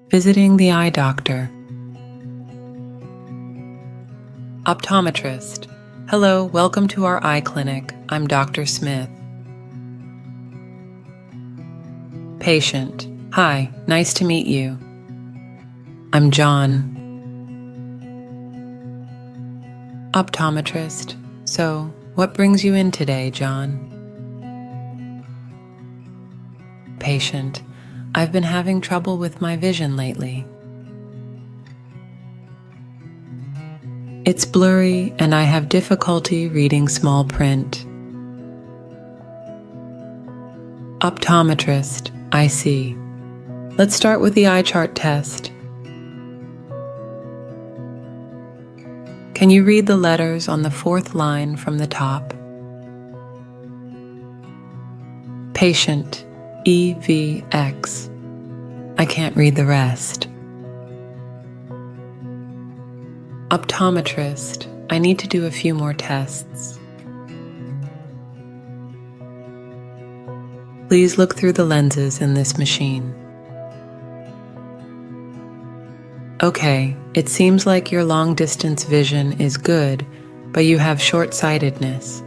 Visiting the eye doctor. Optometrist. Hello, welcome to our eye clinic. I'm Dr. Smith. Patient. Hi, nice to meet you. I'm John. Optometrist. So, what brings you in today, John? Patient. I've been having trouble with my vision lately. It's blurry and I have difficulty reading small print. Optometrist. I see. Let's start with the eye chart test. Can you read the letters on the fourth line from the top? Patient. EVX. I can't read the rest. Optometrist. I need to do a few more tests. Please look through the lenses in this machine. Okay, it seems like your long-distance vision is good, but you have short-sightedness.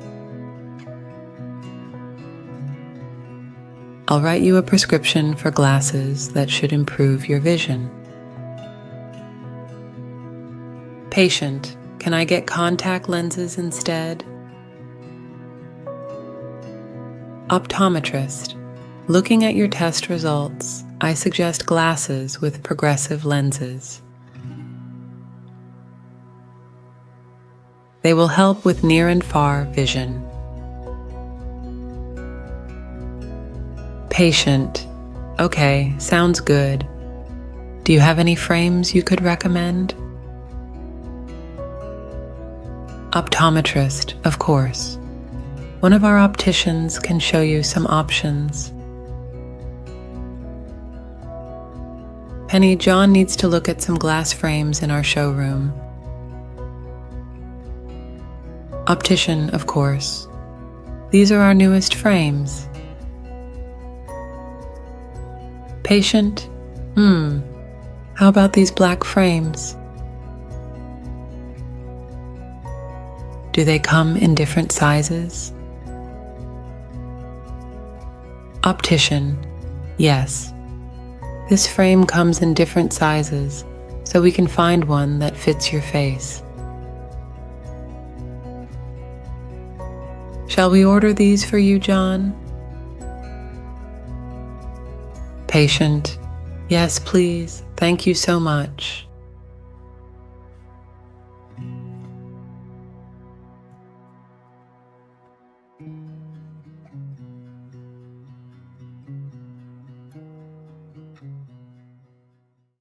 I'll write you a prescription for glasses that should improve your vision. Patient, can I get contact lenses instead? Optometrist, looking at your test results, I suggest glasses with progressive lenses. They will help with near and far vision. Patient, okay, sounds good. Do you have any frames you could recommend? Optometrist, of course. One of our opticians can show you some options. Penny, John needs to look at some glass frames in our showroom. Optician, of course. These are our newest frames. Patient, how about these black frames? Do they come in different sizes? Optician, yes. This frame comes in different sizes, so we can find one that fits your face. Shall we order these for you, John? Patient, yes, please. Thank you so much.